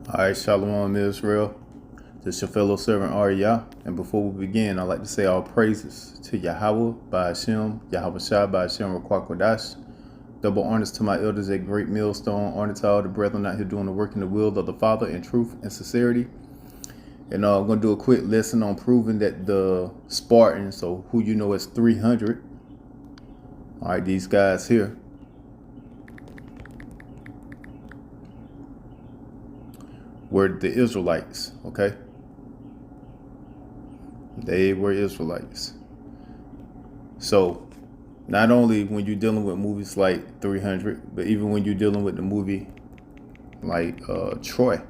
Alright, Shalom Israel. This is your fellow servant Ariyah. And before we begin, I'd like to say all praises to Yahweh, by Hashem, Yahweh Shai, by Hashem, Rakwah Kodash. Double honors to my elders at Great Millstone. Honor to all the brethren out here doing the work in the will of the Father in truth and sincerity. And I'm going to do a quick lesson on proving that the Spartans, so who you know as 300, alright, these guys here, were the Israelites, okay? They were Israelites. So, not only when you're dealing with movies like 300, but even when you're dealing with the movie like Troy,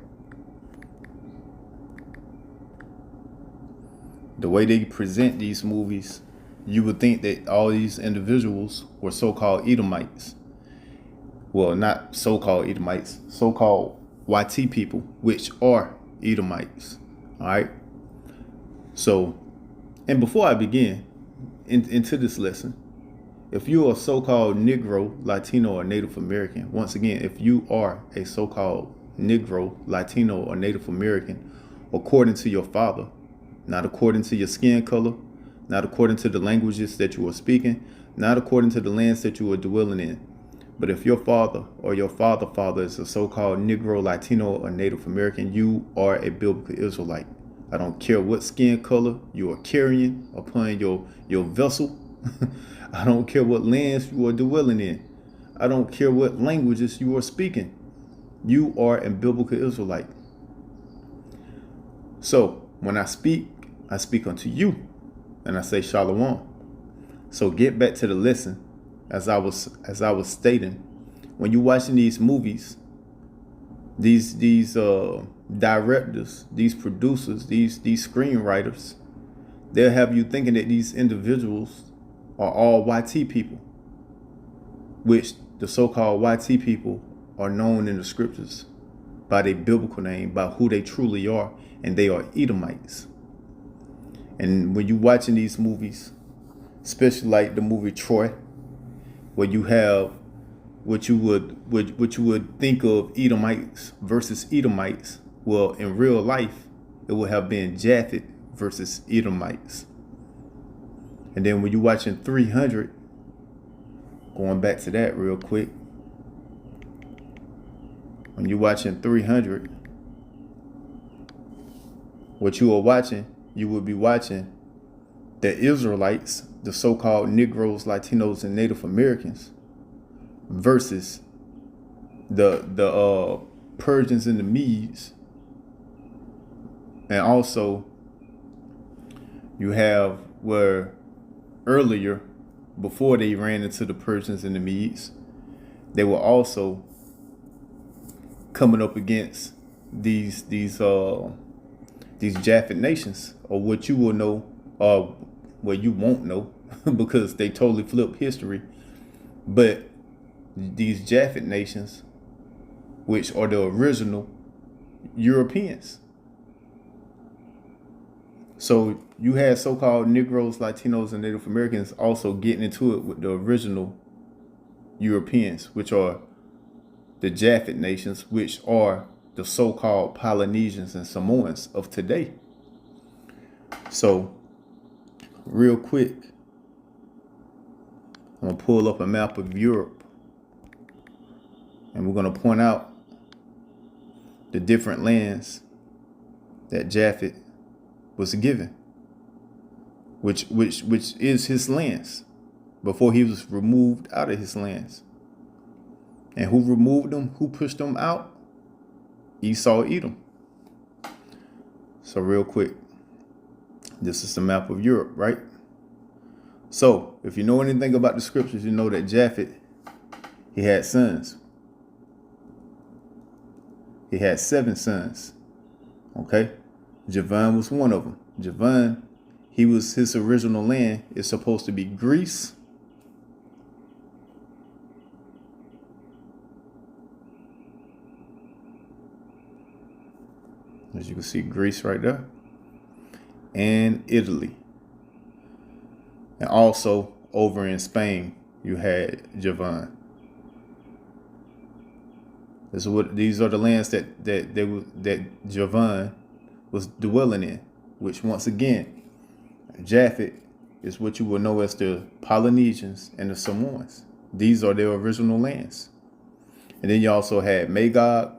the way they present these movies, you would think that all these individuals were so-called Edomites. Well, not so-called Edomites, so-called YT people, which are Edomites. All right. So, and before I begin into this lesson, if you are a so-called Negro, Latino, or Native American, once again, if you are a so-called Negro, Latino, or Native American, according to your father, not according to your skin color, not according to the languages that you are speaking, not according to the lands that you are dwelling in, but if your father or your father is a so-called Negro, Latino, or Native American, you are a biblical Israelite. I don't care what skin color you are carrying upon your vessel. I don't care what lands you are dwelling in. I don't care what languages you are speaking. You are a biblical Israelite. So when I speak unto you, and I say Shalom. So get back to the lesson. As I was stating, when you're watching these movies, these directors, these producers, these screenwriters, they'll have you thinking that these individuals are all YT people, which the so-called YT people are known in the scriptures by their biblical name, by who they truly are, and they are Edomites. And when you're watching these movies, especially like the movie Troy, where you have what you would think of Edomites versus Edomites. Well, in real life, it would have been Japhet versus Edomites. And then when you're watching 300, going back to that real quick, when you're watching 300, what you are watching, you would be watching the Israelites, the so-called Negroes, Latinos, and Native Americans, versus the Persians and the Medes. And also you have where earlier, before they ran into the Persians and the Medes, they were also coming up against these Japhet nations, or what you will know, well, you won't know because they totally flip history. But these Japhet nations, which are the original Europeans. So you had so-called Negroes, Latinos, and Native Americans also getting into it with the original Europeans, which are the Japhet nations, which are the so-called Polynesians and Samoans of today. So real quick, I'm going to pull up a map of Europe, and we're going to point out the different lands that Japhet was given, which is his lands before he was removed out of his lands. And who removed them? Who pushed them out? Esau, Edom. So real quick, this is the map of Europe, right? So if you know anything about the scriptures, you know that Japhet, he had sons. He had 7 sons. Okay? Javan was one of them. Javan, his original land is supposed to be Greece. As you can see, Greece right there. And Italy. And also over in Spain, you had Javan. These are the lands that Javan was dwelling in, which once again, Japhet is what you will know as the Polynesians and the Samoans. These are their original lands. And then you also had Magog,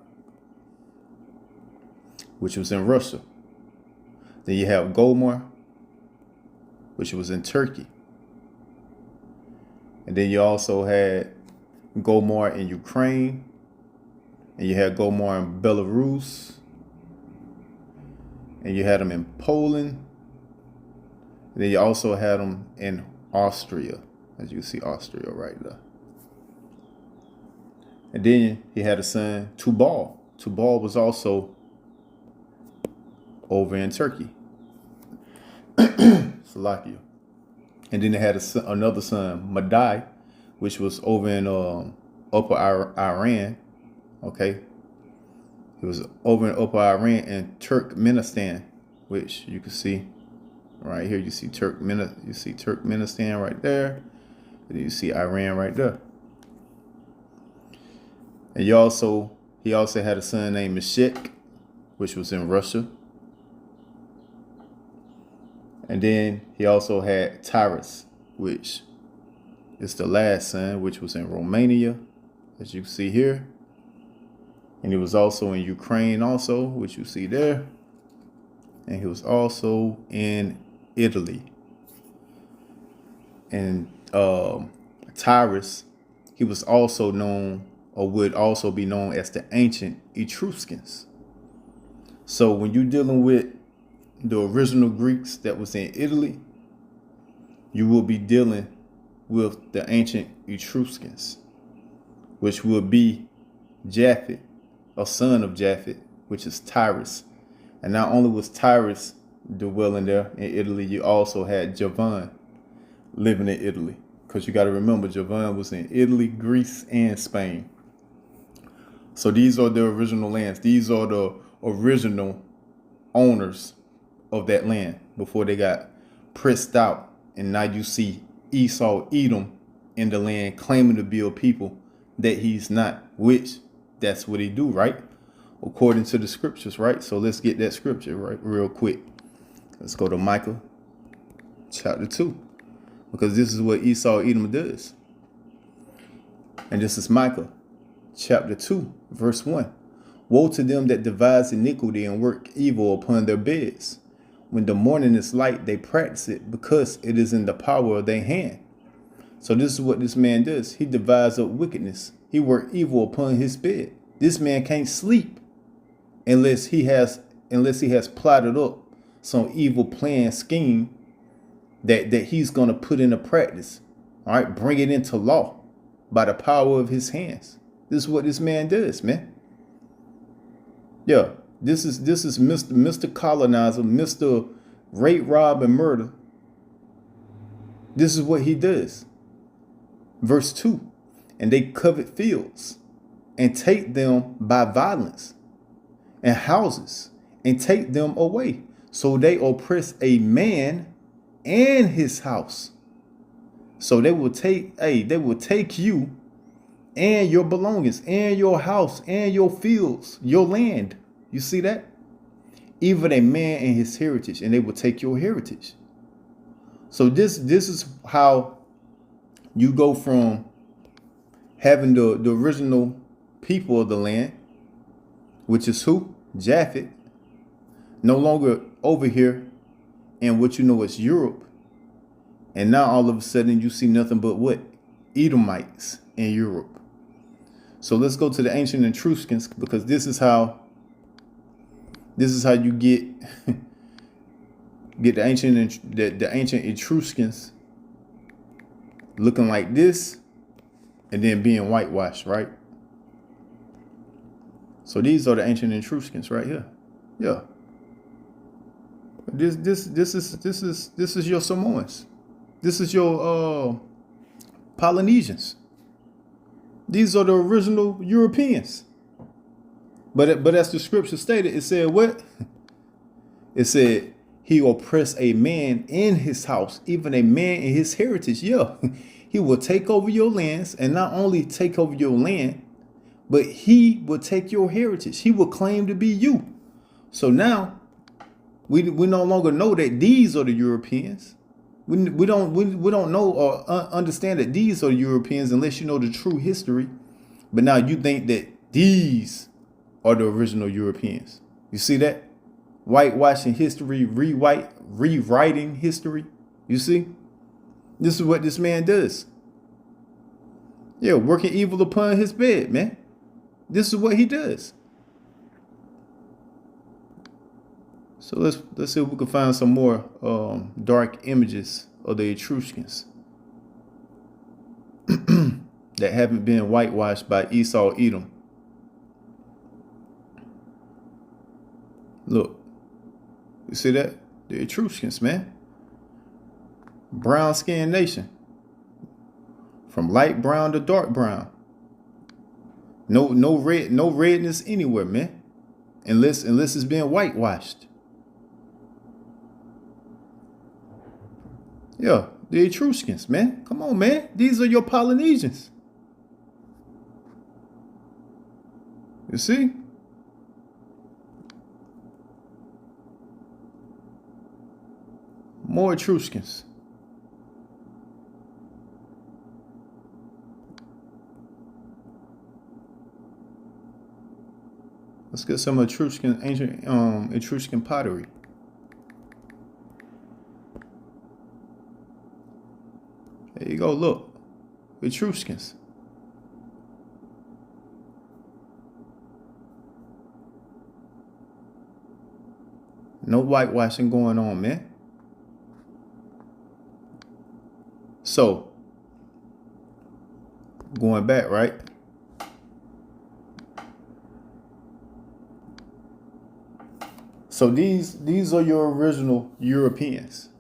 which was in Russia. Then you have Gomor, which was in Turkey. And then you also had Gomor in Ukraine. And you had Gomor in Belarus. And you had them in Poland. And then you also had them in Austria. As you see Austria right there. And then he had a son, Tubal. Tubal was also over in Turkey. Slovakia. And then they had another son, Madai, which was over in Upper Iran. Okay. It was over in Upper Iran and Turkmenistan, which you can see right here. You see Turkmenistan right there. And you see Iran right there. And he also had a son named Meshech, which was in Russia. And then he also had Tyrus, which is the last son, which was in Romania, as you see here. And he was also in Ukraine also, which you see there. And he was also in Italy. And Tyrus, he was also known, or would also be known as the ancient Etruscans. So when you're dealing with the original Greeks that was in Italy, you will be dealing with the ancient Etruscans, which will be Japhet, a son of Japhet, which is Tyrus. And not only was Tyrus dwelling there in Italy, you also had Javan living in Italy. Because you got to remember, Javan was in Italy, Greece, and Spain. So these are the original lands. These are the original owners of that land before they got pressed out. And now you see Esau, Edom in the land claiming to be a people that he's not, which that's what he do, right? According to the scriptures, right? So let's get that scripture right real quick. Let's go to Micah chapter 2, because this is what Esau, Edom does. And this is Micah chapter 2, verse 1. Woe to them that devise iniquity and work evil upon their beds. When the morning is light, they practice it, because it is in the power of their hand. So this is what this man does. He devises up wickedness. He work evil upon his bed. This man can't sleep unless he has plotted up some evil plan scheme that he's going to put into practice. All right, bring it into law by the power of his hands. This is what this man does, man. Yeah, this is Mr. Colonizer, Mr. Rape, Rob, and Murder. This is what he does. Verse 2. And they covet fields and take them by violence, and houses and take them away. So they oppress a man and his house. So they will take you and your belongings and your house and your fields, your land. You see that? Even a man and his heritage, and they will take your heritage. So this is how you go from having the original people of the land, which is who? Japhet, no longer over here in what you know as Europe. And now all of a sudden you see nothing but what? Edomites in Europe. So let's go to the ancient Etruscans, because this is how you get the ancient Etruscans looking like this and then being whitewashed, right? So these are the ancient Etruscans right here. Yeah. This is your Samoans. This is your Polynesians. These are the original Europeans. But as the scripture stated, it said what? It said he oppressed a man in his house, even a man in his heritage. Yeah, he will take over your lands, and not only take over your land, But he will take your heritage. He will claim to be you. So now we no longer know that these are the Europeans. We don't know or understand that these are Europeans unless you know the true history. But now you think that these are the original Europeans. You see that? Whitewashing history, rewriting history. You see? This is what this man does. Yeah, working evil upon his bed, man. This is what he does. So let's see if we can find some more dark images of the Etruscans that haven't been whitewashed by Esau Edom. Look, you see that? The Etruscans, man. Brown skinned nation. From light brown to dark brown. No redness anywhere, man. Unless it's being whitewashed. Yeah, the Etruscans, man. Come on, man. These are your Polynesians. You see? More Etruscans. Let's get some ancient Etruscan pottery. There you go, look. Etruscans. No whitewashing going on, man. So, going back, right? So these are your original Europeans.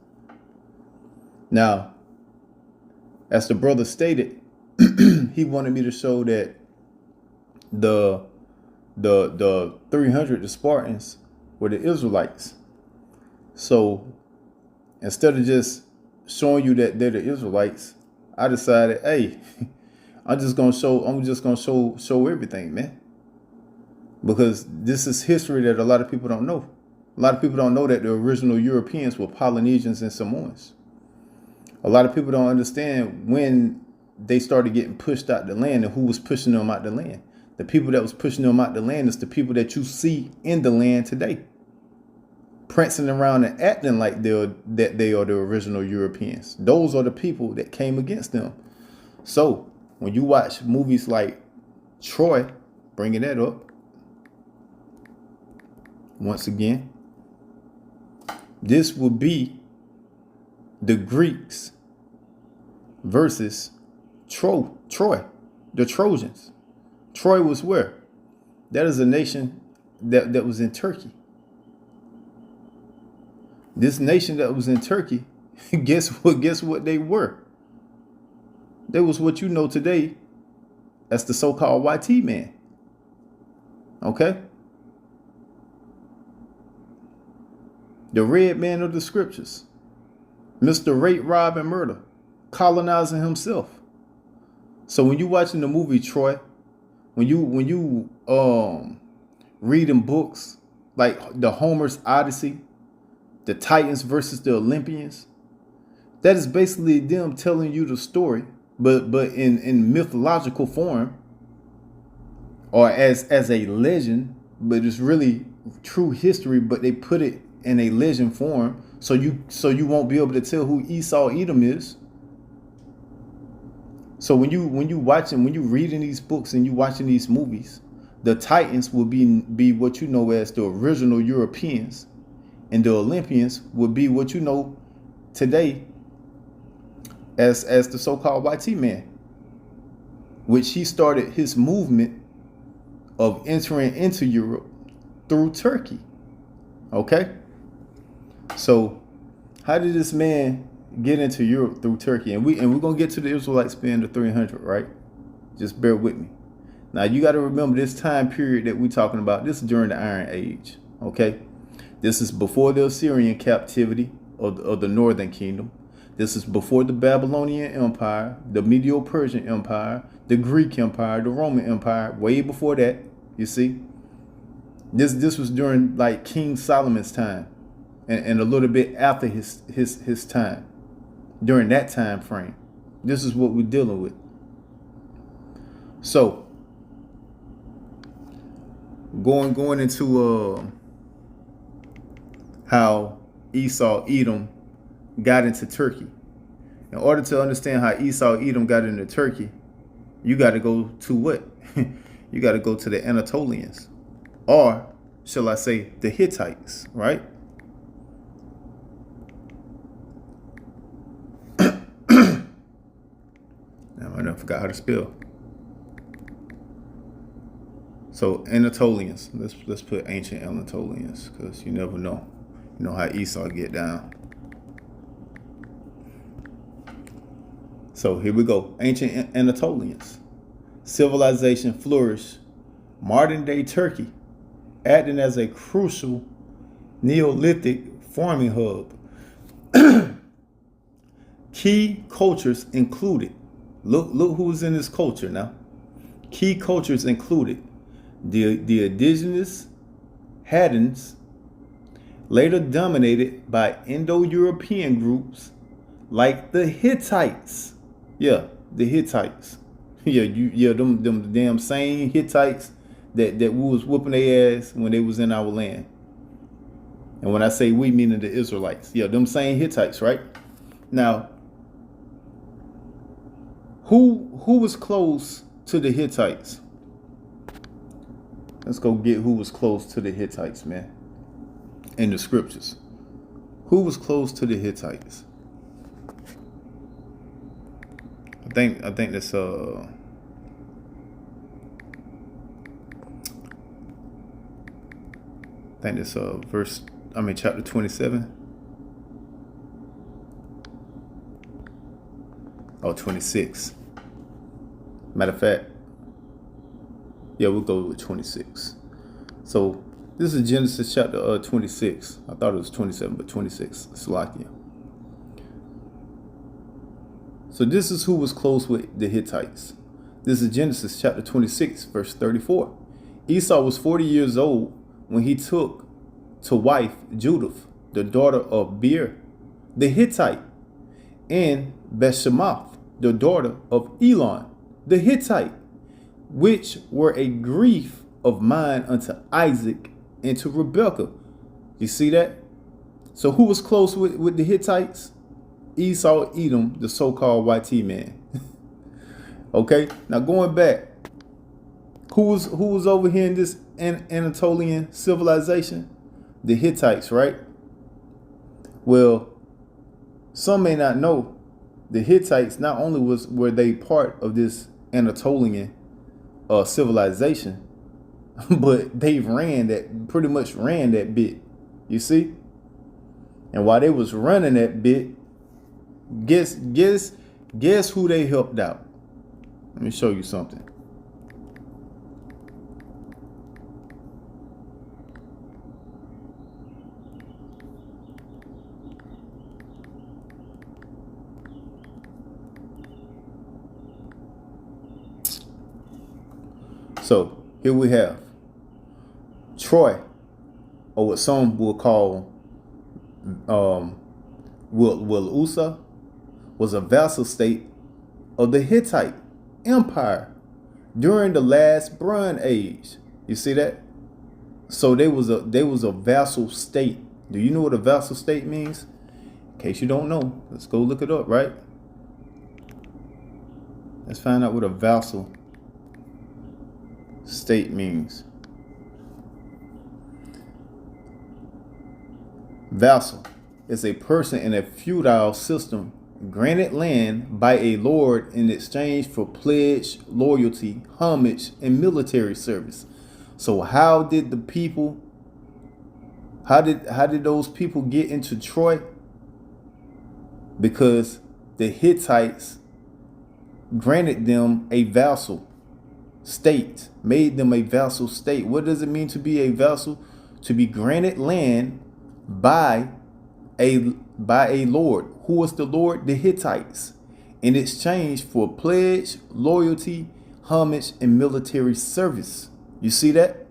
Now, as the brother stated, he wanted me to show that the 300, the Spartans, were the Israelites. So instead of just showing you that they're the Israelites, I decided, hey, I'm just gonna show everything, man. Because this is history that a lot of people don't know. A lot of people don't know that the original Europeans were Polynesians and Samoans. A lot of people don't understand when they started getting pushed out the land and who was pushing them out the land. The people that was pushing them out the land is the people that you see in the land today, prancing around and acting like they are the original Europeans. Those are the people that came against them. So when you watch movies like Troy, bringing that up once again, this will be the Greeks versus Troy, the Trojans. Troy was where? That is a nation that was in Turkey. This nation that was in Turkey, guess what they were? They was what you know today as the so-called YT man. Okay? The red man of the scriptures. Mr. Rape, Rob, and Murder. Colonizing himself. So when you watching the movie Troy, when you reading books like the Homer's Odyssey, the Titans versus the Olympians, that is basically them telling you the story, but in mythological form, or as a legend, but it's really true history, but they put it in a legend form, so you won't be able to tell who Esau Edom is. So when you reading these books and you watching these movies, the Titans will be what you know as the original Europeans, and the Olympians will be what you know today as the so-called YT man, which he started his movement of entering into Europe through Turkey. Okay? So how did this man get into Europe through Turkey? And we're gonna get to the Israelites being the 300, right? Just bear with me. Now you got to remember this time period that we're talking about. This is during the Iron Age. Okay, this is before the Assyrian captivity of the Northern Kingdom. This is before the Babylonian Empire, the Medo-Persian Empire, the Greek Empire, the Roman Empire, way before that, you see. This was during like King Solomon's time and a little bit after his time. During that time frame. This is what we're dealing with. So going into how Esau Edom got into Turkey. In order to understand how Esau Edom got into Turkey, you got to go to what? You got to go to the Anatolians, or shall I say the Hittites, right? I forgot how to spell. So Anatolians. Let's put ancient Anatolians, because you never know. You know how Esau get down. So here we go. Ancient Anatolians. Civilization flourished. Modern day Turkey, acting as a crucial Neolithic farming hub. Key cultures included. Look who's in this culture now. Key cultures included the indigenous Hattans, later dominated by Indo-European groups like the Hittites. Yeah, the Hittites. Yeah, them damn same Hittites that we was whooping their ass when they was in our land. And when I say we, meaning the Israelites. Yeah, them same Hittites, right? Now, who was close to the Hittites? Let's go get who was close to the Hittites, man. In the scriptures. Who was close to the Hittites? I think that's chapter 27. Oh, 26. Matter of fact, yeah, we'll go with 26. So this is Genesis chapter 26. I thought it was 27, but 26. Salakia. So this is who was close with the Hittites. This is Genesis chapter 26, verse 34. Esau was 40 years old when he took to wife Judith, the daughter of Beer, the Hittite, and Beshemath, the daughter of Elon, the Hittite, which were a grief of mine unto Isaac and to Rebekah. You see that? So who was close with the Hittites? Esau Edom, the so-called YT man. Okay, now going back, who was over here in this Anatolian civilization? The Hittites, right? Well, some may not know, the Hittites not only were they part of this Anatolian civilization, but they pretty much ran that bit. You see? And while they was running that bit, guess who they helped out? Let me show you something. So here we have Troy, or what some will call Usa, was a vassal state of the Hittite Empire during the last Bronze Age. You see that? So they was a vassal state. Do you know what a vassal state means? In case you don't know, let's go look it up, right? Let's find out what a vassal state means. Vassal is a person in a feudal system granted land by a lord in exchange for pledge, loyalty, homage, and military service. So how did those people get into Troy? Because the Hittites granted them a vassal state, made them a vassal state. What does it mean to be a vassal? To be granted land by a lord. Who was the lord? The Hittites, in exchange for pledge, loyalty, homage, and military service. You see that?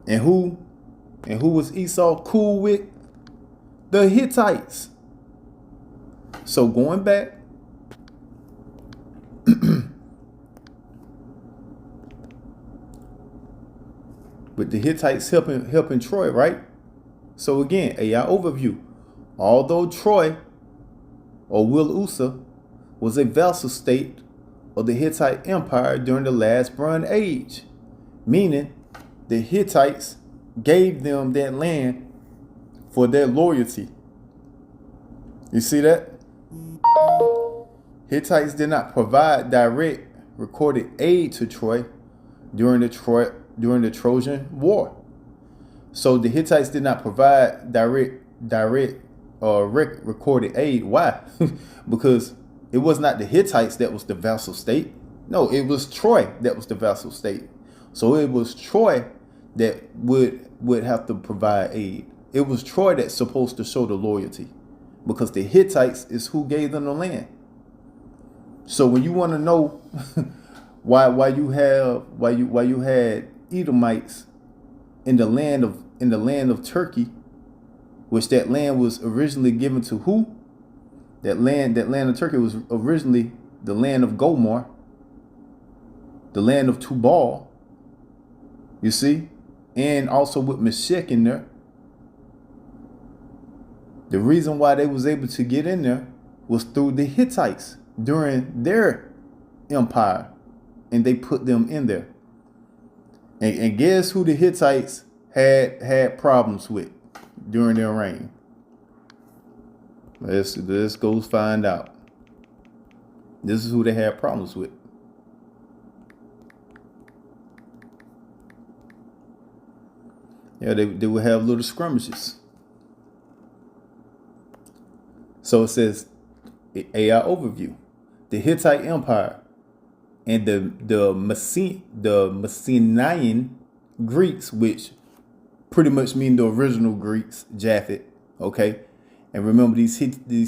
And who was Esau cool with? The Hittites. So going back, with the Hittites helping Troy, right? So again, AI overview. Although Troy or Will-Usa was a vassal state of the Hittite Empire during the last Bronze Age, meaning the Hittites gave them that land for their loyalty. You see that? Hittites did not provide direct recorded aid to Troy during the Trojan War. So the Hittites did not provide direct recorded aid. Why? Because it was not the Hittites that was the vassal state. No, it was Troy that was the vassal state. So it was Troy that would have to provide aid. It was Troy that's supposed to show the loyalty, because the Hittites is who gave them the land. So when you want to know why you had Edomites in the land of Turkey, which that land was originally given to who? That land of Turkey was originally the land of Gomor, the land of Tubal. You see, and also with Meshech in there. The reason why they was able to get in there was through the Hittites during their empire, and they put them in there. And guess who the Hittites had problems with during their reign? Let's go find out. This is who they had problems with. Yeah, they would have little skirmishes. So it says, AI overview. The Hittite Empire and the Mycenaean Greeks, which pretty much mean the original Greeks, Japhet. Okay, and remember these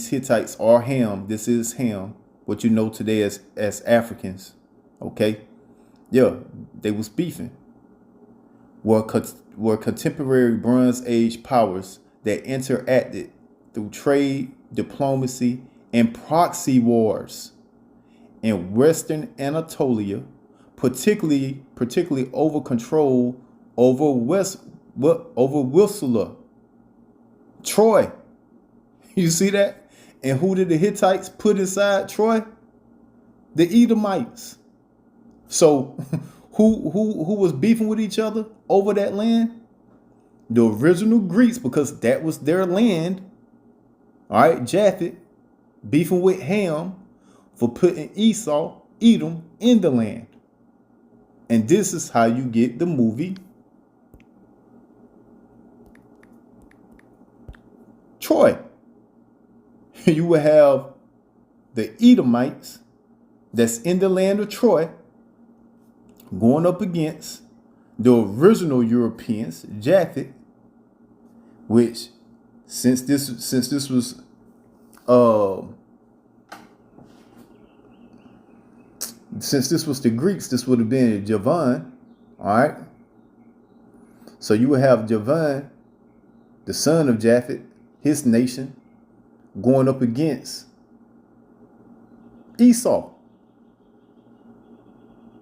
Hittites are Ham. This is Ham, what you know today as Africans. Okay, yeah, they was beefing. Were contemporary Bronze Age powers that interacted through trade, diplomacy, and proxy wars in Western Anatolia, particularly over control over Wilsula, Troy. You see that? And who did the Hittites put inside Troy? The Edomites. So who was beefing with each other over that land? The original Greeks, because that was their land. All right, Japhet beefing with Ham for putting Esau, Edom, in the land. And this is how you get the movie Troy. You will have the Edomites that's in the land of Troy going up against the original Europeans, Japhet, which since this was the Greeks, this would have been Javan. All right. So you would have Javan, the son of Japhet, his nation, going up against Esau.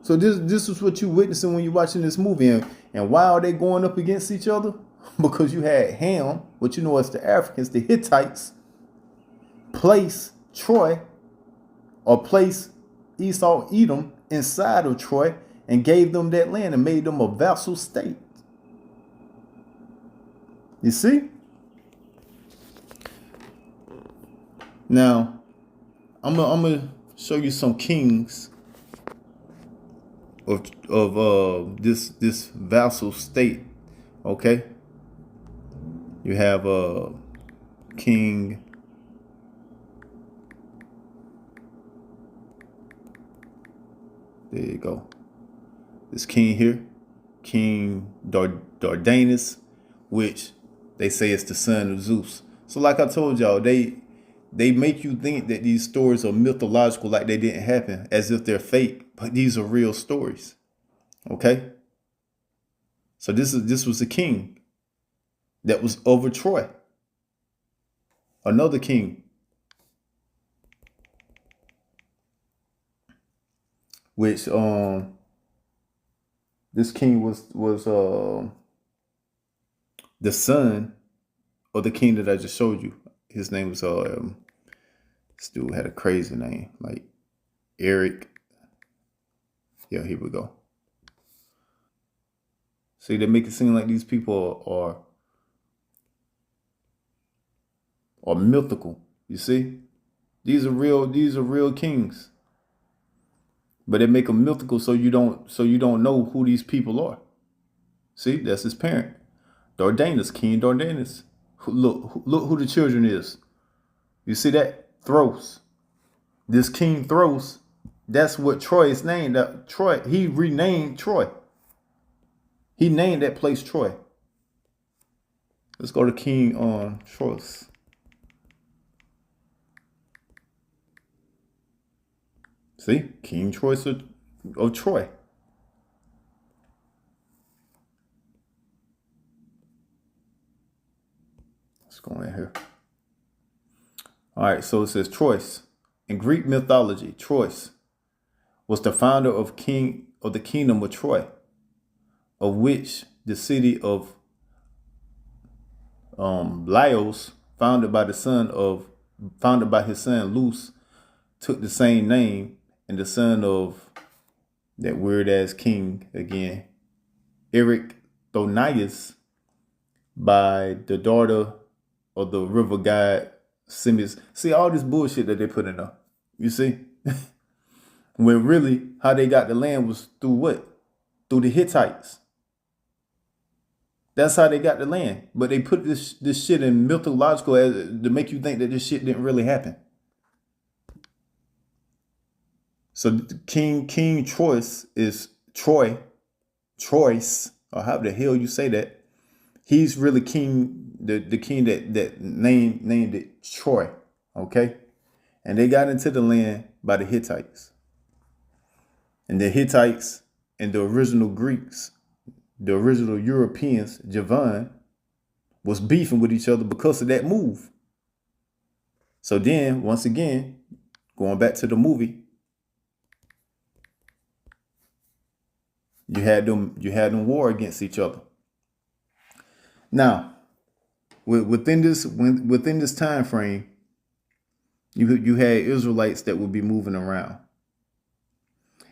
So this is what you're witnessing when you're watching this movie. And why are they going up against each other? Because you had Ham, what you know as the Africans, the Hittites, place Troy, or place Esau, Edom, inside of Troy and gave them that land and made them a vassal state. You see? Now, I'm gonna show you some kings of this vassal state. Okay, you have king. There you go. This king here, King Dardanus, which They say it's the son of Zeus. So like I told y'all, they make you think that these stories are mythological, like they didn't happen, as if they're fake, but these are real stories. Okay? So this was a king that was over Troy. Another king, which this king was the son of the king that I just showed you. His name was this dude had a crazy name, like Eric. Yeah, here we go. See, they make it seem like these people are mythical. You see, these are real kings, but they make them mythical so you don't know who these people are. See, that's his parent, Dardanus, King Dardanus. Look who the children is. You see that? Thros. This King Thros, that's what Troy is named. Troy, he renamed Troy. He named that place Troy. Let's go to King Tros. See, King Troy's of Troy. Let's go in here. All right, so it says Troyes. In Greek mythology, Troyes was the founder of the kingdom of Troy, of which the city of Laos, founded by his son Luce, took the same name, and the son of that weird ass king again, Eric Thonius, by the daughter of the river god Simis. See all this bullshit that they put in there. You see? When really how they got the land was through what? Through the Hittites. That's how they got the land. But they put this shit in mythological to make you think that this shit didn't really happen. So King Troyes is Troyes, or how the hell you say that. He's really king, the king that named it Troy. Okay? And they got into the land by the Hittites. And the Hittites and the original Greeks, the original Europeans, Javan, was beefing with each other because of that move. So then, once again, going back to the movie, you had them war against each other. Now, within this time frame, you had Israelites that would be moving around.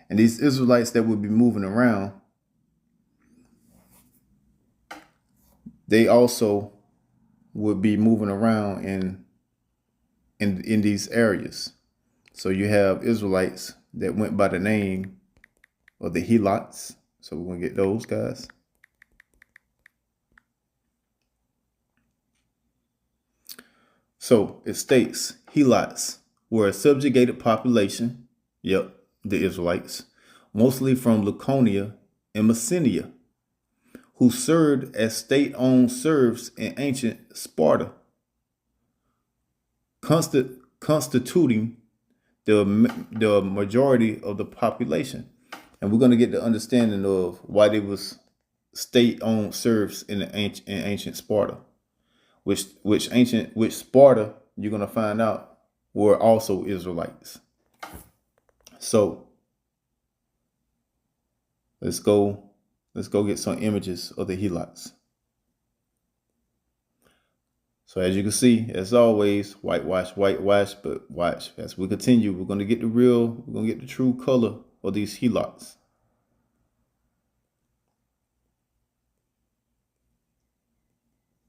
And these Israelites that would be moving around, they also would be moving around in these areas. So you have Israelites that went by the name of the Helots. So we're going to get those guys. So it states Helots were a subjugated population. Yep, the Israelites, mostly from Laconia and Messenia, who served as state-owned serfs in ancient Sparta, constituting the majority of the population. And we're going to get the understanding of why they was state-owned serfs in ancient Sparta, which Sparta, you're going to find out, were also Israelites. So let's go get some images of the Helots. So as you can see, as always, whitewash, but watch. As we continue, we're going to get the true color of these Helots.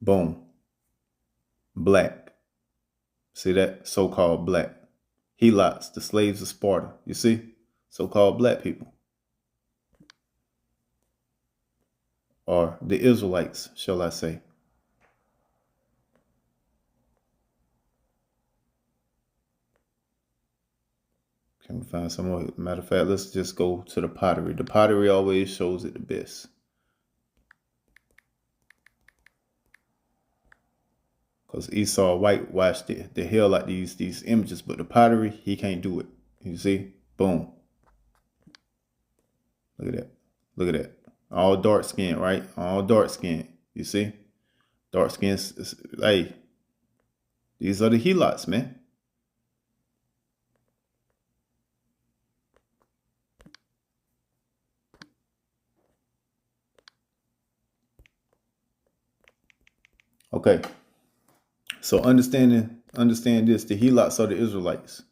Boom. Black. See that? So-called black. Helots, the slaves of Sparta. You see? So-called black people. Or the Israelites, shall I say. Can we find some more? Matter of fact, let's just go to the pottery. The pottery always shows it the best. because Esau whitewashed the hell out these images, but the pottery, he can't do it. You see? Boom. Look at that. Look at that. All dark skin, right? All dark skin. You see? Dark skin. Hey, these are the helots, man. Okay. So understand this. The helots are the Israelites.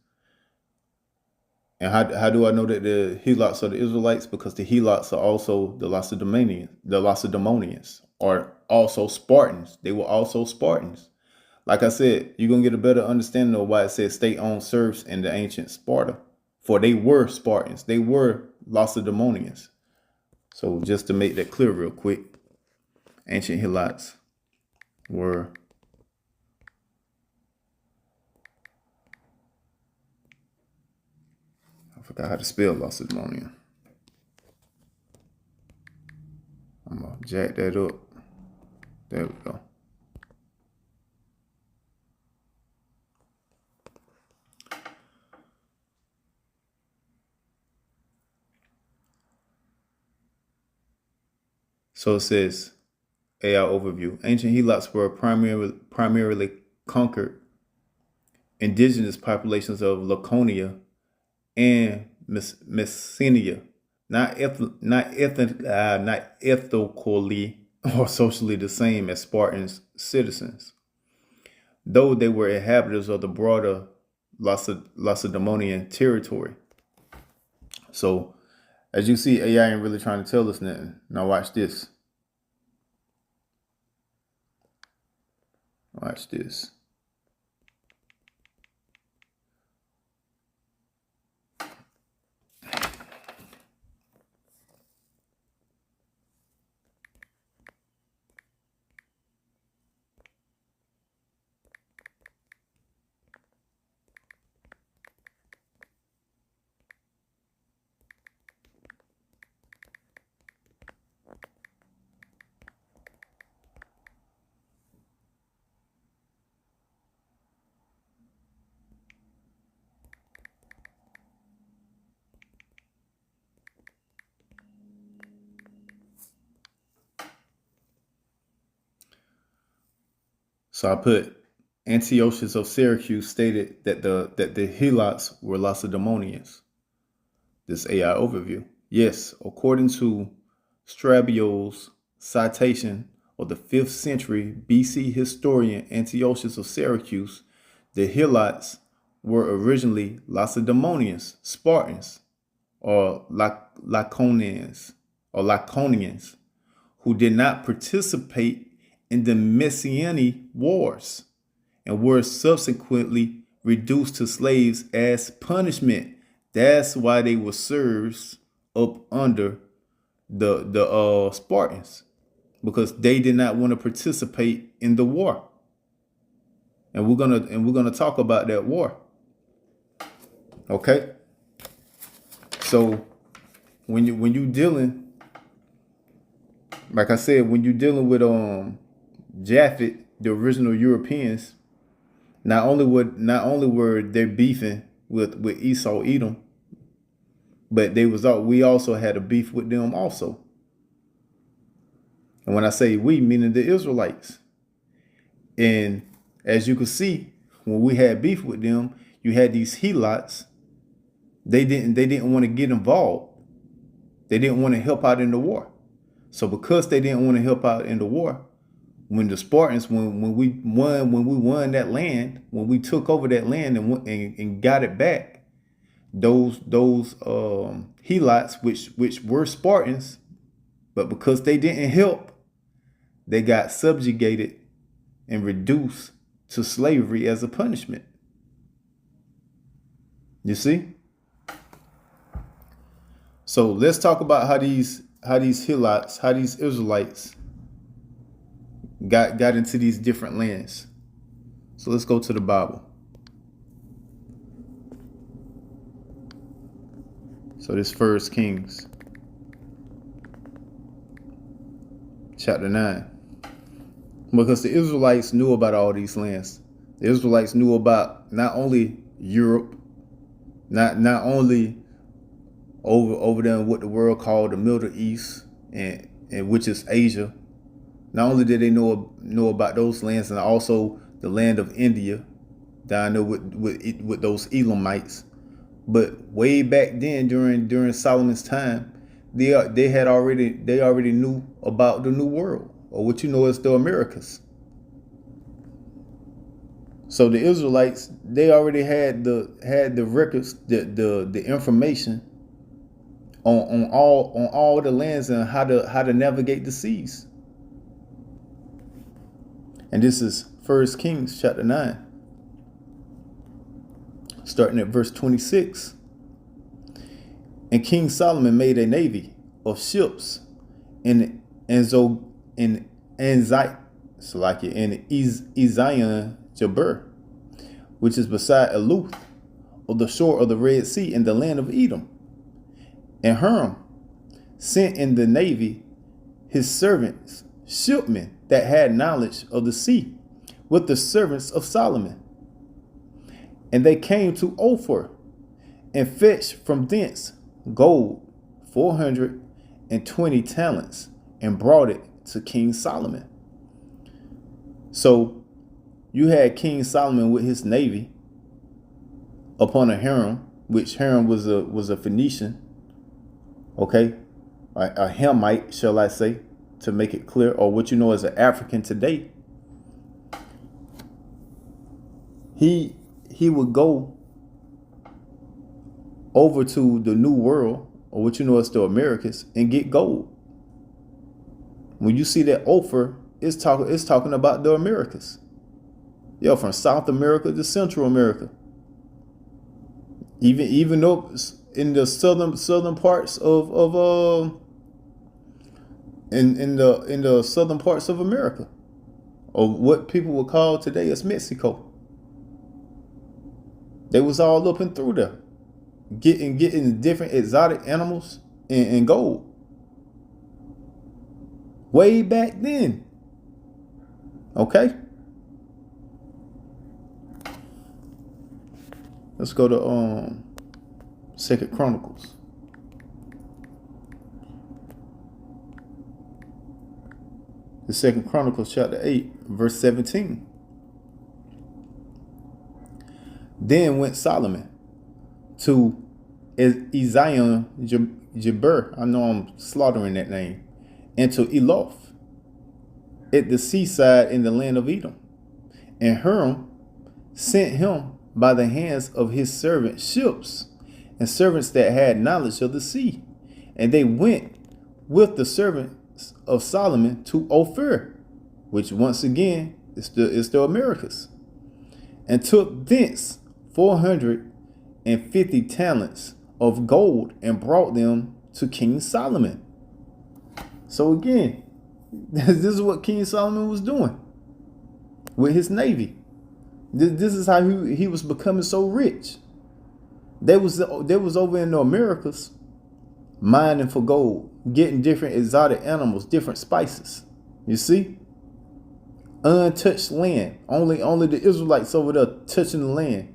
And how do I know that the helots are the Israelites? Because the helots are also the Lacedaemonians. The Lacedaemonians are also Spartans. They were also Spartans. Like I said, you're going to get a better understanding of why it says state-owned serfs in the ancient Sparta. For they were Spartans. They were Lacedaemonians. So just to make that clear real quick, ancient helots were I forgot how to spell Lacedaemonian. I'm going to jack that up. There we go. So it says, AI overview. Ancient helots were primarily conquered indigenous populations of Laconia and Messenia, not ethnically or socially the same as Spartans citizens, though they were inhabitants of the broader Lacedaemonian territory. So, as you see, AI ain't really trying to tell us nothing. Now watch this. Watch this. So I put Antiochus of Syracuse stated that the Helots were Lacedaemonians. This AI overview. Yes, according to Strabio's citation of the 5th century BC historian Antiochus of Syracuse, the Helots were originally Lacedaemonians, Spartans, or Laconians, who did not participate in the Messenian Wars and were subsequently reduced to slaves as punishment. That's why they were serfs up under the Spartans, because they did not want to participate in the war. And we're gonna talk about that war. Okay. So when you dealing, like I said, when you're dealing with Japhet, the original Europeans, not only were they beefing with Esau Edom, but we also had a beef with them also. And when I say we, meaning the Israelites. And as you can see, when we had beef with them, you had these helots. They didn't want to get involved. They didn't want to help out in the war. So because they didn't want to help out in the war, when the Spartans, when we won that land, when we took over that land and got it back, those helots, which were Spartans, but because they didn't help, they got subjugated and reduced to slavery as a punishment. You see? So let's talk about how these helots, how these Israelites got into these different lands. So let's go to the Bible. So this 1 Kings chapter 9. Because the Israelites knew about all these lands. The Israelites knew about not only Europe, not only over there in what the world called the Middle East, and which is Asia. Not only did they know about those lands, and also the land of India down there with those Elamites, but way back then during Solomon's time, they already knew about the New World, or what you know as the Americas. So the Israelites, they already had the records, the information on all the lands and how to navigate the seas. And this is 1 Kings chapter 9, starting at verse 26. And King Solomon made a navy of ships in Ezion Geber, which is beside Eluth, of the shore of the Red Sea, in the land of Edom. And Hiram sent in the navy his servants, shipmen that had knowledge of the sea, with the servants of Solomon. And they came to Ophir, and fetched from thence gold 420 talents, and brought it to King Solomon. So you had King Solomon with his navy upon a Hiram, which Hiram was a Phoenician, okay, a Hamite, shall I say, to make it clear, or what you know as an African today. He would go over to the New World, or what you know as the Americas, and get gold. When you see that Ophir, it's talking about the Americas. Yo, from South America to Central America. Even though in the southern parts of in the southern parts of America, or what people would call today as Mexico. They was all up and through there, getting different exotic animals and gold. Way back then. Okay? Let's go to 2 Chronicles. The 2 Chronicles chapter 8, verse 17. Then went Solomon to Ezion Geber, I know I'm slaughtering that name, and to Eloth, at the seaside in the land of Edom. And Hiram sent him by the hands of his servant ships, and servants that had knowledge of the sea. And they went with the servants of Solomon to Ophir, which once again is the Americas, and took thence 450 talents of gold, and brought them to King Solomon. So again, this is what King Solomon was doing with his navy. This is how he was becoming so rich. They was over in the Americas mining for gold, getting different exotic animals, different spices. You see? Untouched land. Only the Israelites over there touching the land.